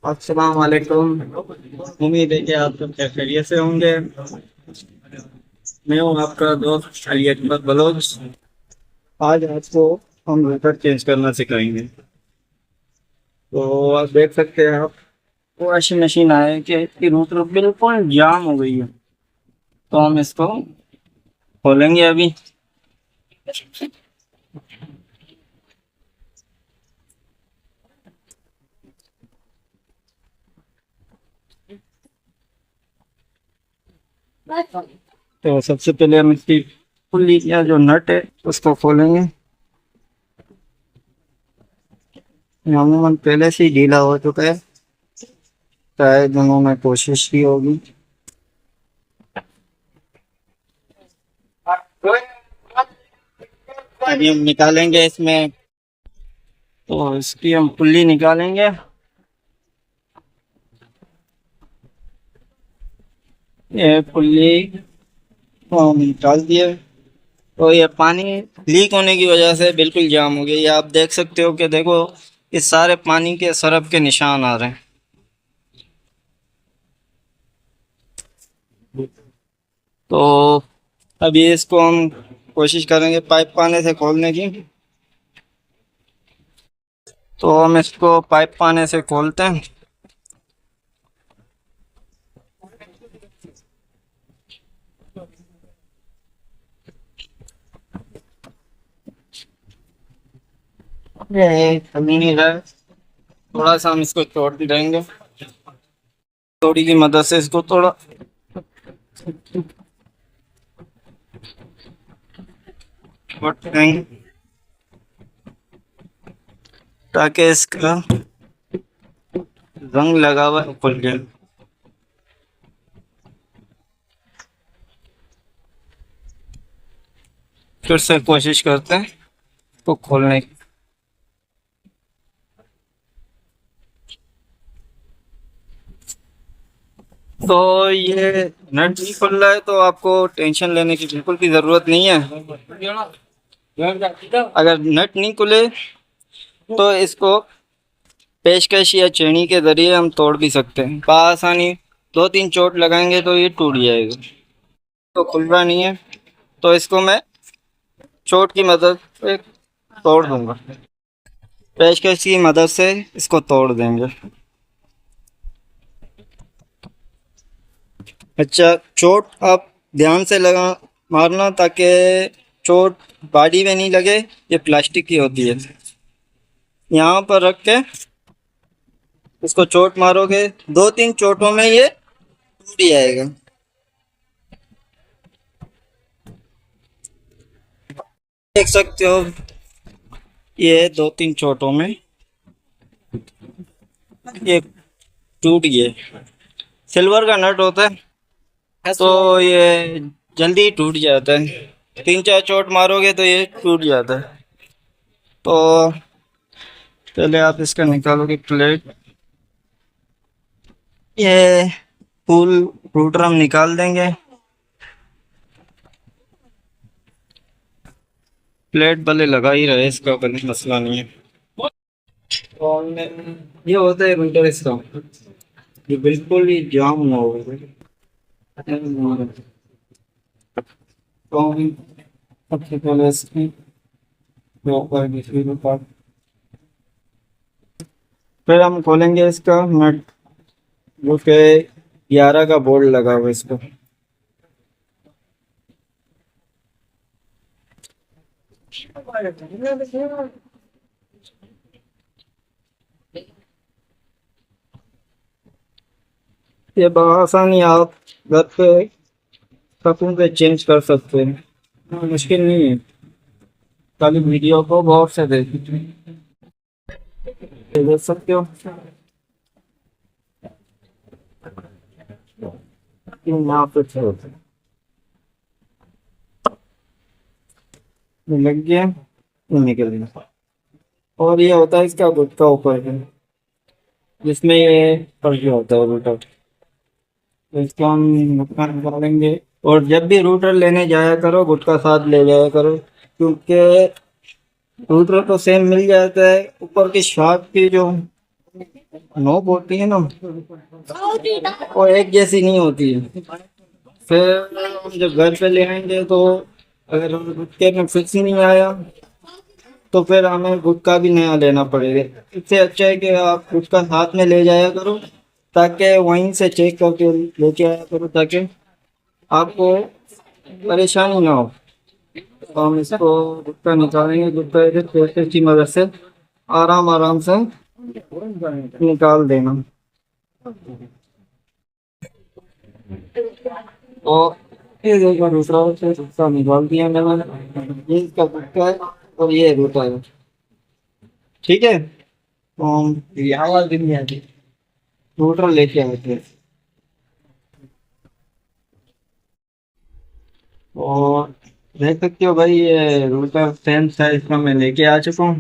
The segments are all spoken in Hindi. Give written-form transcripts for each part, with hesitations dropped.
अस्सलाम वालेकुम। उम्मीद है कि आप सब खैरियत से होंगे। मैं हूँ आपका दोस्त अली अकबर बलोच। आज आपको हम रूटर चेंज करना सिखाएंगे। तो आप देख सकते हैं, आप वॉशिंग मशीन आए कि इसकी रूटर बिल्कुल जाम हो गई है। तो हम इसको खोलेंगे अभी। तो सबसे पहले हम इसकी पुल्ली या जो नट है उसको खोलेंगे। अमूमन पहले से ही ढीला हो चुका है, शायद उन्होंने कोशिश की होगी। अभी हम निकालेंगे इसमें, तो इसकी हम पुल्ली निकालेंगे। ये पुल्ली को हम निकाल दिए। तो ये पानी लीक होने की वजह से बिल्कुल जाम हो गया। ये आप देख सकते हो कि देखो, इस सारे पानी के सरफ के निशान आ रहे हैं। तो अभी इसको हम कोशिश करेंगे पाइप पाने से खोलने की। तो हम इसको पाइप पाने से खोलते हैं। ये कमी नहीं रहा है, थोड़ा सा हम इसको तोड़ देंगे। तोड़ी की मदद से इसको थोड़ा देंगे ताकि इसका रंग लगा हुआ खुल जाए। फिर से कोशिश करते हैं तो खोलने की। तो ये नट नहीं खुल रहा है, तो आपको टेंशन लेने की बिल्कुल भी ज़रूरत नहीं है। अगर नट नहीं खुले तो इसको पेशकश या चेनी के ज़रिए हम तोड़ भी सकते हैं बआसानी। 2-3 चोट लगाएंगे तो ये टूट जाएगा। तो खुल रहा नहीं है, तो इसको मैं चोट की मदद से तोड़ दूंगा। पेशकश की मदद से इसको तोड़ देंगे। अच्छा, चोट आप ध्यान से लगा मारना ताकि चोट बॉडी में नहीं लगे। ये प्लास्टिक की होती है। यहाँ पर रख के इसको चोट मारोगे, 2-3 चोटों में ये टूट जाएगा। देख सकते हो, ये 2-3 चोटों में ये टूट गया। सिल्वर का नट होता है तो ये जल्दी टूट जाता है। 3-4 चोट मारोगे तो ये टूट जाता है। तो पहले आप इसका निकालोगे प्लेट। ये फुल रूटर हम निकाल देंगे। प्लेट भले लगा ही रहे, इसका कोई मसला नहीं है। और ये होता है रूटर इसका, ये बिल्कुल ही जाम हुआ होगा। तो हम सबसे पहले इसकी फिर हम खोलेंगे इसका नट, जो कि 11 का बोल्ट लगा हुआ है इस पर। ये बआसानी आप घर पे कपड़ों पे चेंज कर सकते हैं, मुश्किल नहीं है। खाली वीडियो को बहुत से देख सकते हो। यहाँ पे लग गया, निकल गया। और ये होता है इसका गुटका ऊपर है, जिसमें ये फर्क होता है रूटर। तो इसको हम गुटका निकालेंगे। और जब भी रूटर लेने जाया करो, गुटका साथ ले जाया करो, क्योंकि रूटर तो सेम मिल जाता है, ऊपर की शाफ्ट की जो नोक होती है ना, वो एक जैसी नहीं होती है। फिर हम जब घर पे ले आएंगे तो अगर गुटके में फिक्स ही नहीं आया तो फिर हमें गुटका भी नया लेना पड़ेगा। इससे अच्छा है कि आप गुटका साथ में ले जाया करो, ताकि वहीं से चेक करके लेके आया करो, ताकि आपको परेशानी ना हो। तो हम इसको गुटका निकालेंगे, गुटका इधर पेस्ट की मदद से आराम आराम से निकाल देना। तो ये देखो दूसरा से गुटका निकाल दिया मैंने, ये इसका गुटका है और ये रूटा है। ठीक है, तो हम ये आवाज भी नहीं आती, रूटर लेके आए थे। और देख सकते हो भाई, ये रूटर सेम साइज का मैं लेके आ चुका हूँ।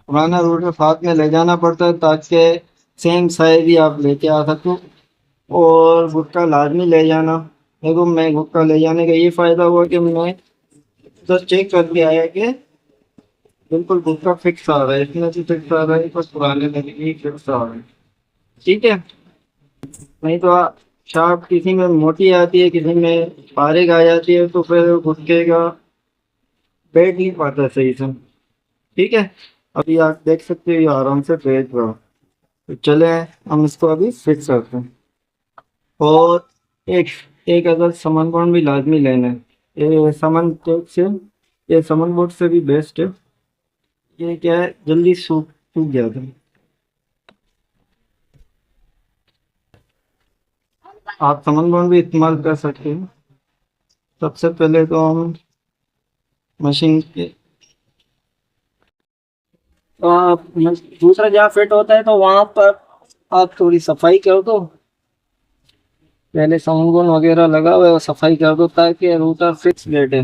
पुराना रूटर साथ में ले जाना पड़ता है ताकि सेम साइज ही आप लेके आ सको। और गुटका लाजमी ले जाना। देखो, मैं गुटका ले जाने का ये फायदा हुआ कि मैं तो चेक करके आया कि बिल्कुल गुटका फिक्स आ रहा है, इसमें भी फिक्स आ रहा है, बस पुराने में भी फिक्स आ रहा है। ठीक है, नहीं तो शार्प किसी में मोटी आती है, किसी में बारीक आ जाती है, तो फिर गुटके का बैठ नहीं पाता सही से। ठीक है, अभी आप देख सकते हो ये आराम से बैठ रहा। तो चले हम इसको अभी फिक्स करते हैं। और एक एक अगर समन बॉन्ड भी लाजमी लेना है, ये समन टेप से, ये समन बोर्ड से भी बेस्ट है। ये क्या है, जल्दी सूख सूख जाता है। आप समन बॉन्ड भी इस्तेमाल कर सकते हैं। सबसे पहले तो हम मशीन के, तो आप दूसरा जहाँ फिट होता है तो वहां पर आप थोड़ी सफाई कर दो। पहले साउंड वगैरह लगा हुआ है वो सफाई कर दो ताकि रूटर फिक्स बैठे।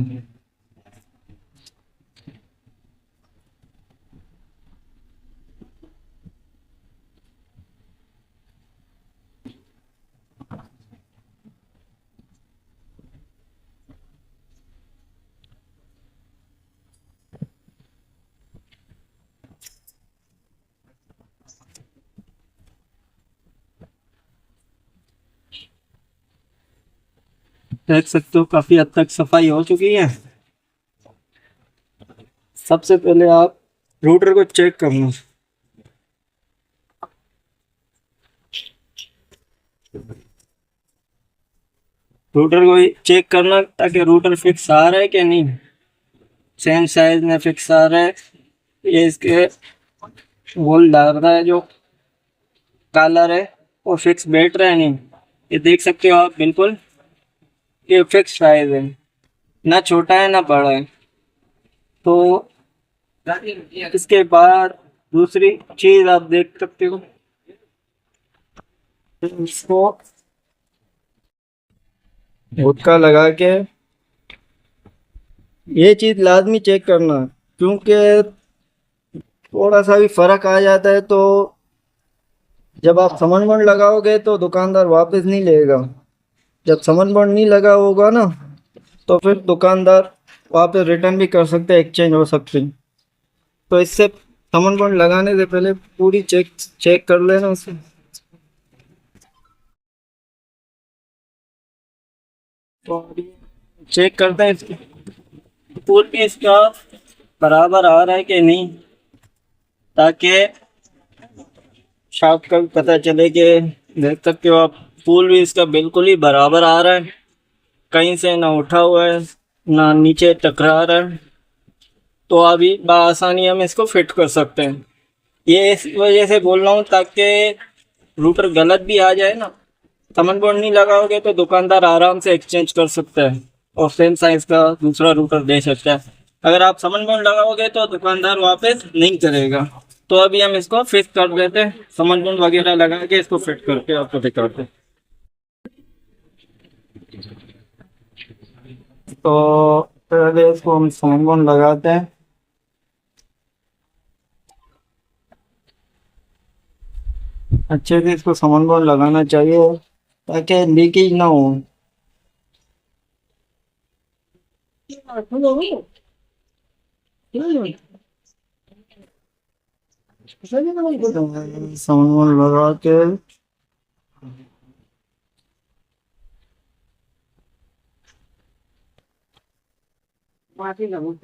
देख सकते हो काफी हद तक सफाई हो चुकी है। सबसे पहले आप रूटर को चेक करना। रूटर को चेक करना ताकि रूटर फिक्स आ रहा है कि नहीं, सेम साइज में फिक्स आ रहा है। ये इसके होल डाल रहा है जो कलर है वो फिक्स बैठ रहा है नहीं, ये देख सकते हो आप बिल्कुल। ये फिक्स साइज है, ना छोटा है ना बड़ा है। तो इसके बाद दूसरी चीज आप देख सकते हो, इसको गुटका लगा के ये चीज लाजमी चेक करना, क्योंकि थोड़ा सा भी फर्क आ जाता है तो जब आप समन बॉन्ड लगाओगे तो दुकानदार वापस नहीं लेगा। जब समन बॉन्ड नहीं लगा होगा ना, तो फिर दुकानदार वापस रिटर्न भी कर सकते हैं, एक्सचेंज हो सकते हैं। तो इससे समन बॉन्ड लगाने से पहले पूरी चेक चेक कर लेना उसे। तो अभी चेक करते हैं इसकी पुल भी इसका बराबर आ रहा है कि नहीं, ताकि शाफ्ट का भी पता चले कि देख सकते हो आप पुल भी इसका बिल्कुल ही बराबर आ रहा है, कहीं से ना उठा हुआ है ना नीचे टकरा रहा है। तो अभी बआसानी हम इसको फिट कर सकते हैं। ये इस वजह से बोल रहा हूँ ताकि रूटर गलत भी आ जाए ना, समन बोर्ड नहीं लगाओगे तो दुकानदार आराम से एक्सचेंज कर सकता है और सेम साइज का दूसरा रूटर दे सकता है। अगर आप समन बोर्ड लगाओगे तो दुकानदार वापस नहीं करेगा। तो अभी हम इसको फिट कर देते हैं, समन बोर्ड वगैरह लगा के इसको फिट करके आपको दिखाते हैं। तो पहले इसको हम समन बोर्ड लगाते हैं। अच्छे से इसको समन बोर्ड लगाना चाहिए ताकि लीकेज ना हो। सामान लगा के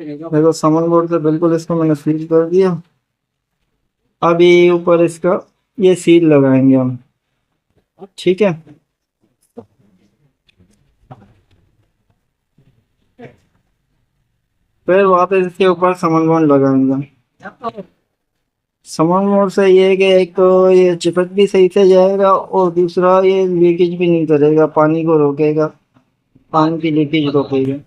देखो, सामान बोर्ड से बिल्कुल इसको मैंने सील कर दिया। अभी ऊपर इसका ये सील लगाएंगे हम, ठीक है। फिर वापस इसके ऊपर सामान बोर्ड लगाएंगे। सामान बोर्ड से ये है कि एक तो ये चिपक भी सही से जाएगा, और दूसरा ये लीकेज भी नहीं करेगा, पानी को रोकेगा, पानी की लीकेज रोकेगा।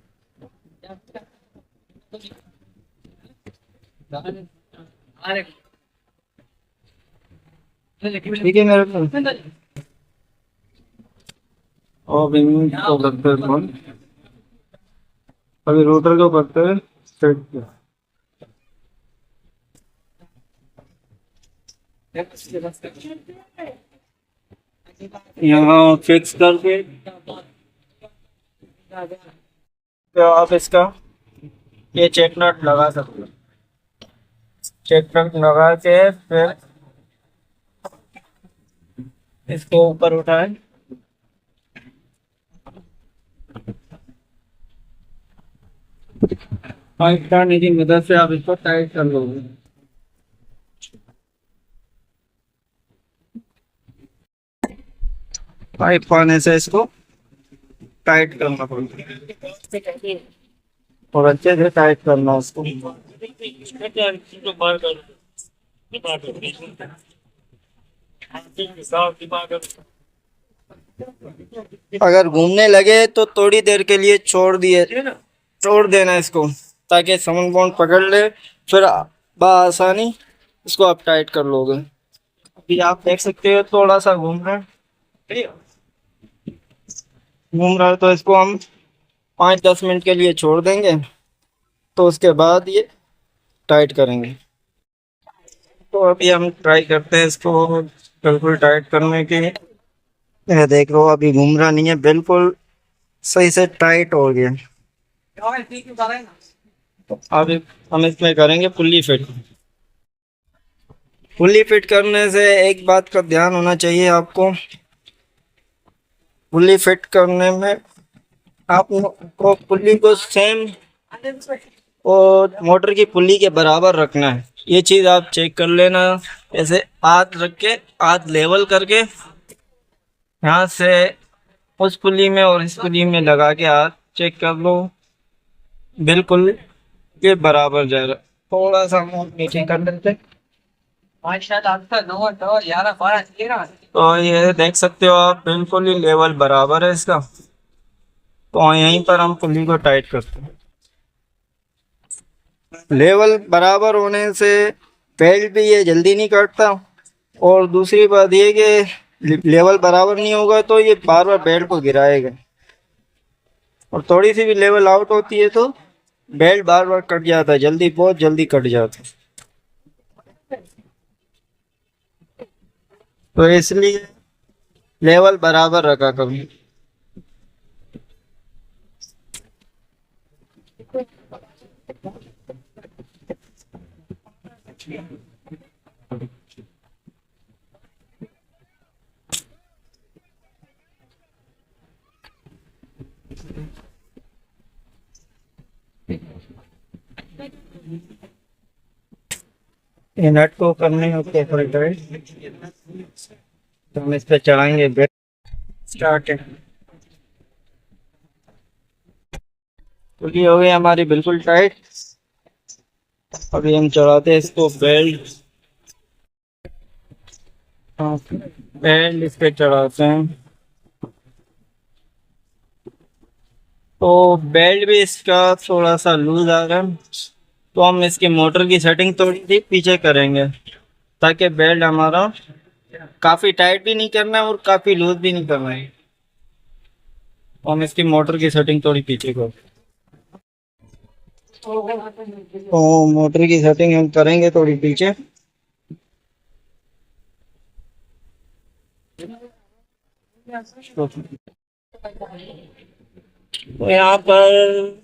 ठीक है मेरे को। और तो करते हैं बंद। अभी रोटर को करते हैं सेट। यहाँ फिक्स करके तो आप इसका ये चेक नट लगा सकते हो। चेक नट लगा के फिर इसको ऊपर उठाए, पाइप डालने की मदद से आप इसको टाइट कर लोगे। पाइप पाने से इसको टाइट करना पड़ता है, और अच्छे से टाइट करना उसको। अगर घूमने लगे तो थोड़ी देर के लिए छोड़ देना इसको, ताकि सामान बॉन्ड पकड़ ले, फिर बआसानी इसको आप टाइट कर लोगे। अभी आप देख सकते हो थोड़ा सा घूम रहा है, तो इसको हम 5-10 मिनट के लिए छोड़ देंगे, तो उसके बाद ये टाइट करेंगे। तो अभी हम ट्राई करते हैं इसको बिल्कुल टाइट करने की। ये देख लो, अभी घूम रहा नहीं है, बिल्कुल सही से टाइट हो गया। अभी हम इसमें करेंगे पुल्ली फिट। पुल्ली फिट करने से एक बात का ध्यान होना चाहिए आपको। पुल्ली फिट करने में आपको पुल्ली को सेम और मोटर की पुल्ली के बराबर रखना है। ये चीज़ आप चेक कर लेना। ऐसे हाथ रख के, हाथ लेवल करके, यहाँ से उस पुल्ली में और इस पुल्ली में लगा के हाथ चेक कर लो, बिल्कुल ये बराबर जा रहा। थोड़ा सा मुंह नीचे कर लेते, तो ये देख सकते हो आप, बिल्कुल ही लेवल बराबर है इसका। तो यहीं पर हम पुल्ली को टाइट करते हैं। लेवल बराबर होने से बेल्ट भी ये जल्दी नहीं कटता, और दूसरी बात ये कि लेवल बराबर नहीं होगा तो ये बार बार बेल्ट को गिराएगा, और थोड़ी सी भी लेवल आउट होती है तो बेल्ट बार बार कट जाता है, जल्दी, बहुत जल्दी कट जाता है। तो इसलिए लेवल बराबर रखा कभी। ये नट को करने होते हैं थोड़ी टाइट, तो हम इस पे चढ़ाएंगे बेल्ट। स्टार्ट है, तो ये हो गई हमारी बिल्कुल टाइट। अभी हम चढ़ाते हैं इसको बेल्ट। हाँ, बेल्ट इस पे चढ़ाते हैं, तो बेल्ट भी इसका थोड़ा सा लूज आ रहा है, तो हम इसकी मोटर की सेटिंग थोड़ी सी पीछे करेंगे, ताकि बेल्ट हमारा काफ़ी टाइट भी नहीं करना है और काफ़ी लूज भी नहीं करना है। तो हम इसकी मोटर की सेटिंग थोड़ी पीछे कर, तो मोटर की सेटिंग हम करेंगे थोड़ी पीछे। तो यहाँ पर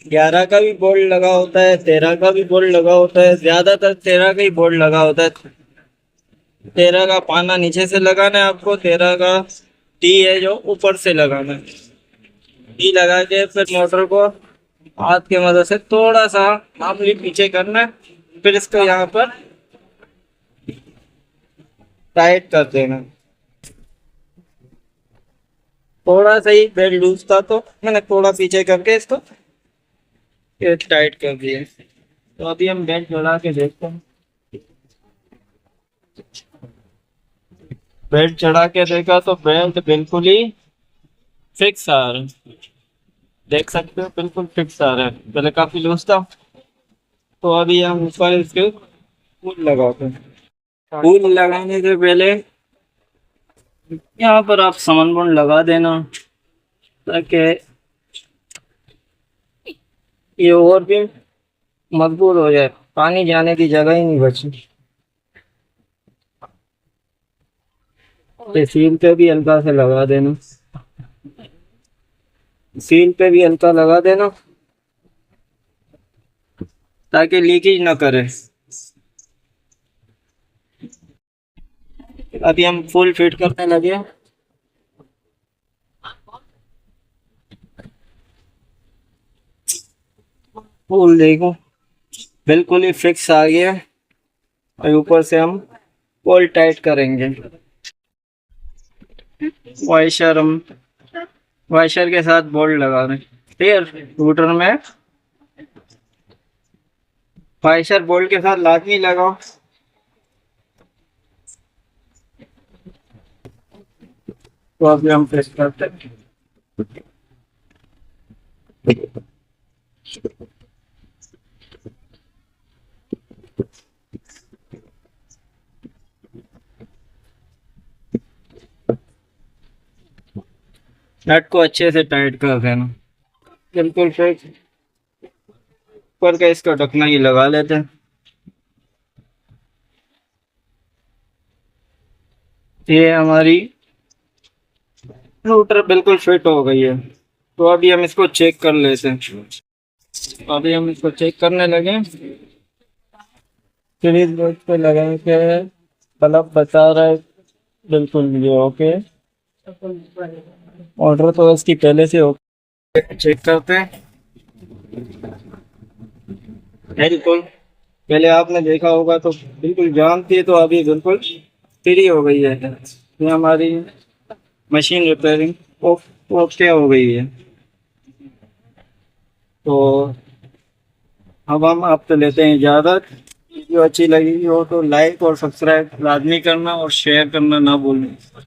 11 का भी बोर्ड लगा होता है, 13 का भी बोर्ड लगा होता है, ज्यादातर 13 का ही बोर्ड लगा होता है। 13 का पाना नीचे से लगाना है आपको, 13 का टी है जो ऊपर से लगाना है। टी लगा के फिर मोटर को हाथ की मदद से थोड़ा सा मामूली पीछे करना है, फिर इसको यहाँ पर टाइट कर देना। थोड़ा सा ही बेल्ट लूज था तो मैंने थोड़ा पीछे करके इसको ये टाइट कर दिया। तो अभी हम बेल्ट चढ़ा के देखते हैं। बेल्ट चढ़ा के देखा तो बेल्ट बिल्कुल ही फिक्स आ रहा है, देख सकते हो बिल्कुल फिक्स आ रहा है। पहले काफी लूज था, तो अभी हम ऊपर इसके पुल लगाते हैं। पुल लगाने से पहले यहाँ पर आप समनबोंड लगा देना, ताकि ये और भी मजबूत हो जाए, पानी जाने की जगह ही नहीं बची। ये सील पे भी हल्का से लगा देना, सील पे भी हल्का लगा देना ताकि लीकेज ना करे। अभी हम फुल फिट करने लगे। फुल देखो बिल्कुल ही फिक्स आ गया, और ऊपर से हम पोल टाइट करेंगे। हम वाइशर के साथ बोल्ट लगा रहे हैं। ठीक, रूटर में वाइशर बोल्ट के साथ लाजमी लगाओ। तो अभी हम प्रेस करते हैं। नट को अच्छे से टाइट कर देना, बिल्कुल फिक्स। ऊपर का इसका ढकना ही लगा लेते हैं। ये हमारी रूटर बिल्कुल फिट हो गई है। तो अभी हम इसको चेक कर लेते हैं। अभी हम इसको चेक करने लगे। सीरीज बोर्ड पे लगा के बल्ब बता रहा है बिल्कुल ये ओके। ऑर्डर तो इसकी पहले से ओके। चेक करते हैं। बिल्कुल पहले आपने देखा होगा तो बिल्कुल जाम थी, तो अभी बिल्कुल फ्री हो गई है। ये हमारी मशीन रिपेयरिंग ओके हो गई है। तो अब हम आपसे लेते हैं इजाज़त। वीडियो अच्छी लगी हो तो लाइक और सब्सक्राइब लाजमी करना और शेयर करना ना भूलना।